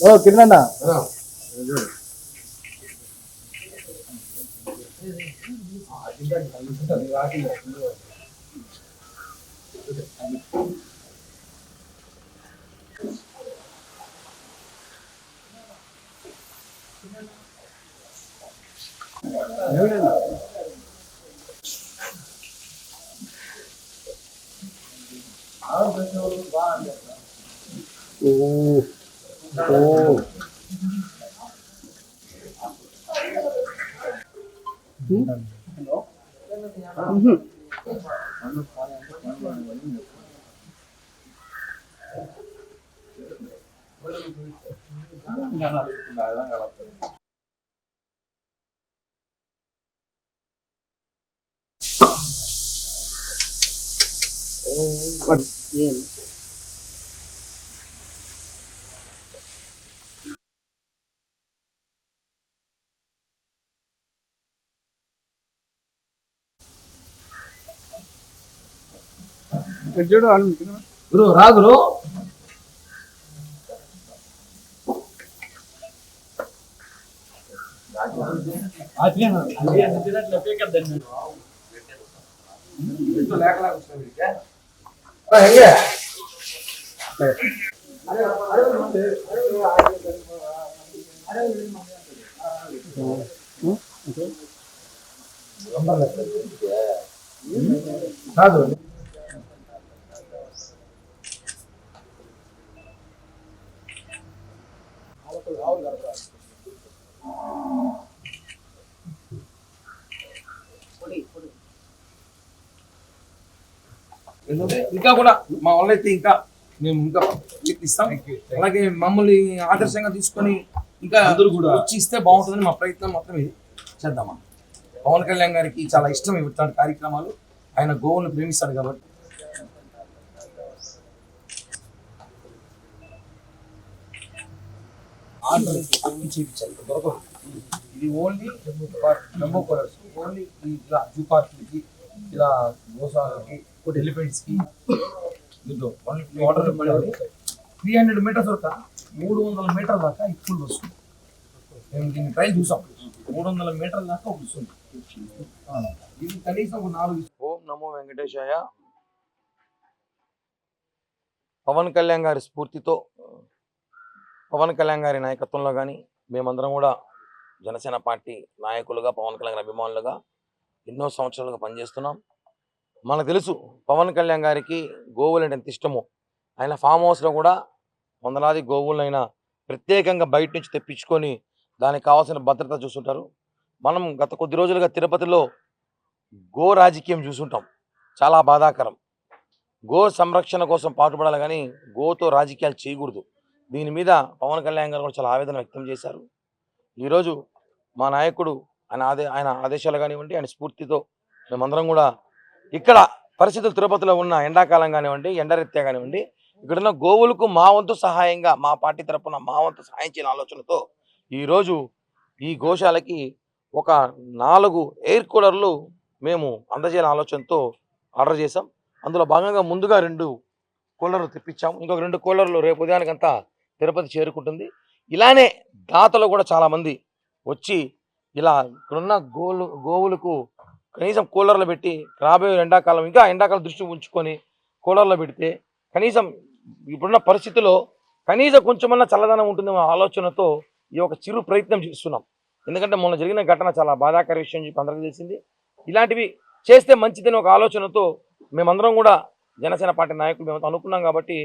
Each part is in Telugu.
ఓ కిరణ్ చూడు గురు రా గురు కాదు ఇంకా కూడా మా వాళ్ళైతే ఇంకా మేము ఇంకా ఇస్తాం. అలాగే మమ్మల్ని ఆదర్శంగా తీసుకొని ఇంకా అందరూ కూడా వచ్చి ఇస్తే బాగుంటుందని మా ప్రయత్నం మాత్రం ఇది చేద్దామా. పవన్ కళ్యాణ్ గారికి చాలా ఇష్టం ఇట్లాంటి కార్యక్రమాలు. ఆయన గోవులను ప్రేమిస్తాడు కాబట్టి దొరకదు. ఇది ఓన్లీ జంబో కలర్స్, ఓన్లీ ఇలా జూ పార్క్లకి, ఇలా గోశాలకి, ఎలిఫెంట్స్కి. దీంట్లో వాటర్ 300 మీటర్స్ వరకు 300 మీటర్ల దాకా ఇప్పుడు వస్తుంది. మేము దీన్ని ట్రైల్ చూసాం. 300 మీటర్ల దాకా వస్తుంది. ఇది కనీసం ఒక 4. ఓం నమో వెంకటేశాయ. పవన్ కళ్యాణ్ గారి స్ఫూర్తితో, పవన్ కళ్యాణ్ గారి నాయకత్వంలో కానీ మేమందరం కూడా జనసేన పార్టీ నాయకులుగా, పవన్ కళ్యాణ్ అభిమానులుగా ఎన్నో సంవత్సరాలుగా పనిచేస్తున్నాం. మనకు తెలుసు పవన్ కళ్యాణ్ గారికి గోవులు అంటే ఎంత ఇష్టమో. ఆయన ఫామ్ హౌస్లో కూడా వందలాది గోవులైనా ప్రత్యేకంగా బయట నుంచి తెప్పించుకొని దానికి కావాల్సిన భద్రత చూస్తుంటారు. మనం గత కొద్ది రోజులుగా తిరుపతిలో గో రాజకీయం చూస్తుంటాం. చాలా బాధాకరం. గో సంరక్షణ కోసం పాటుపడాలి కానీ గోతో రాజకీయాలు చేయకూడదు. దీని మీద పవన్ కళ్యాణ్ గారు కూడా చాలా ఆవేదన వ్యక్తం చేశారు. ఈరోజు మా నాయకుడు ఆయన ఆదేశాలు కానివ్వండి, ఆయన స్ఫూర్తితో మేమందరం కూడా ఇక్కడ పరిస్థితులు తిరుపతిలో ఉన్న ఎండాకాలం కానివ్వండి, ఎండరీత్యా కానివ్వండి, ఇక్కడున్న గోవులకు మా వంతు సహాయంగా మా పార్టీ తరఫున మా వంతు సహాయం చేయాలని ఆలోచనతో ఈరోజు ఈ గోశాలకి ఒక 4 ఎయిర్ కూలర్లు మేము అందజేయాలని ఆలోచనతో ఆర్డర్ చేసాం. అందులో భాగంగా ముందుగా 2 కూలర్లు తెప్పించాము. ఇంకొక 2 కూలర్లు రేపు ఉదయానికంతా తిరుపతి చేరుకుంటుంది. ఇలానే దాతలు కూడా చాలామంది వచ్చి ఇలా ఇక్కడున్న గోవులకు కనీసం కూలర్లు పెట్టి రాబోయే ఎండాకాలం, ఇంకా ఎండాకాలం దృష్టి ఉంచుకొని కూలర్లు పెడితే కనీసం ఇప్పుడున్న పరిస్థితిలో కనీసం కొంచెమన్నా చల్లదనం ఉంటుందేమో ఆలోచనతో ఈ ఒక చిరు ప్రయత్నం చేస్తున్నాం. ఎందుకంటే మొన్న జరిగిన ఘటన చాలా బాధాకర విషయం చెప్పి అందరికీ తెలిసింది. ఇలాంటివి చేస్తే మంచిదని ఒక ఆలోచనతో మేమందరం కూడా జనసేన పార్టీ నాయకులు మేము అనుకున్నాం కాబట్టి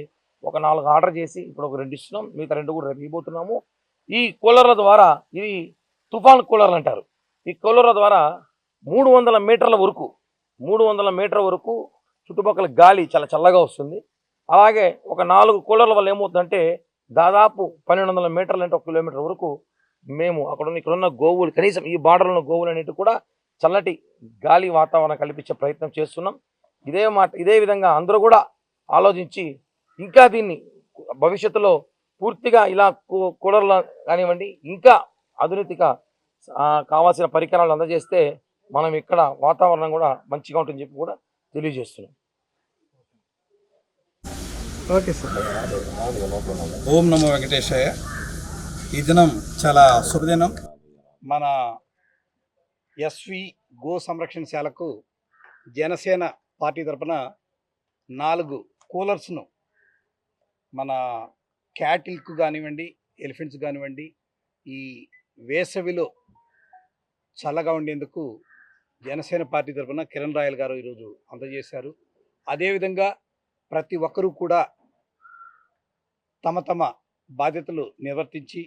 ఒక 4 ఆర్డర్ చేసి ఇప్పుడు ఒక 2 ఇస్తున్నాం. మిగతా 2 కూడా రేపు ఇవ్వబోతున్నాము. ఈ కూలర్ల ద్వారా, ఇది తుఫాన్ కూలర్లు అంటారు. ఈ కూలర్ల ద్వారా 300 మీటర్ల వరకు చుట్టుపక్కల గాలి చాలా చల్లగా వస్తుంది. అలాగే ఒక 4 కూలర్ల వల్ల ఏమవుతుందంటే దాదాపు 1200 మీటర్లు అంటే 1 కిలోమీటర్ వరకు మేము ఇక్కడున్న గోవులు, కనీసం ఈ బార్డర్లో ఉన్న గోవులు అనేవి కూడా చల్లటి గాలి వాతావరణం కల్పించే ప్రయత్నం చేస్తున్నాం. ఇదే విధంగా అందరూ కూడా ఆలోచించి ఇంకా దీన్ని భవిష్యత్తులో పూర్తిగా ఇలా కూలర్లు కానివ్వండి, ఇంకా ఆధునిక కావాల్సిన పరికరాలు అందజేస్తే మనం ఇక్కడ వాతావరణం కూడా మంచిగా ఉంటుందని చెప్పి కూడా తెలియజేస్తున్నాం. Okay sir. ఓం నమో వెంకటేశాయ. ఈ దినం చాలా శుభదినం. మన ఎస్వి గో సంరక్షణశాలకు జనసేన పార్టీ తరపున 4 కూలర్స్ను మన క్యాటిల్కు కానివ్వండి, ఎలిఫెంట్స్ కానివ్వండి, ఈ వేసవిలో చల్లగా ఉండేందుకు జనసేన పార్టీ తరపున కిరణ్ రాయల్ గారు ఈరోజు అందజేశారు. అదేవిధంగా ప్రతి ఒక్కరూ కూడా తమ తమ బాధ్యతలు నిర్వర్తించి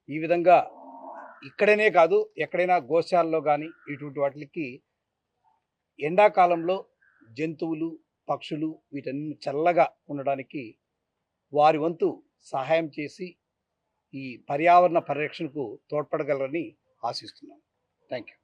ఈ విధంగా ఇక్కడనే కాదు ఎక్కడైనా గోశాలలో కానీ ఇటువంటి వాటికి ఎండాకాలంలో జంతువులు, పక్షులు వీటన్ని చల్లగా ఉండడానికి వారి వంతు సహాయం చేసి ఈ పర్యావరణ పరిరక్షణకు తోడ్పడగలరని ఆశిస్తున్నాను. Thank you.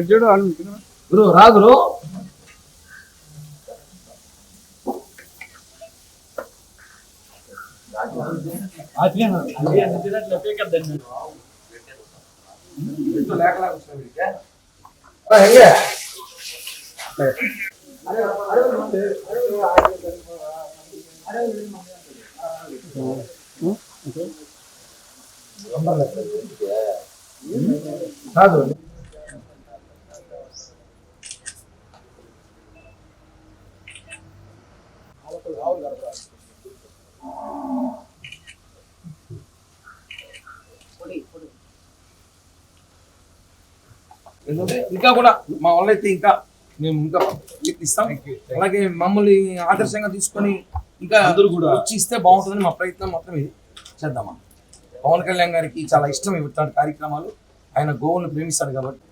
కిరణ్ గురు రా గురు. కాదు ఇంకా కూడా మా వాళ్ళైతే ఇంకా మేము ఇంకా ఇస్తాం. అలాగే మమ్మల్ని ఆదర్శంగా తీసుకొని ఇంకా అందరూ కూడా వచ్చి ఇస్తే బాగుంటుందని మా ప్రయత్నం మాత్రం ఇది చేద్దామా. పవన్ కళ్యాణ్ గారికి చాలా ఇష్టం ఇట్లాంటి కార్యక్రమాలు. ఆయన గోవులను ప్రేమిస్తాడు కాబట్టి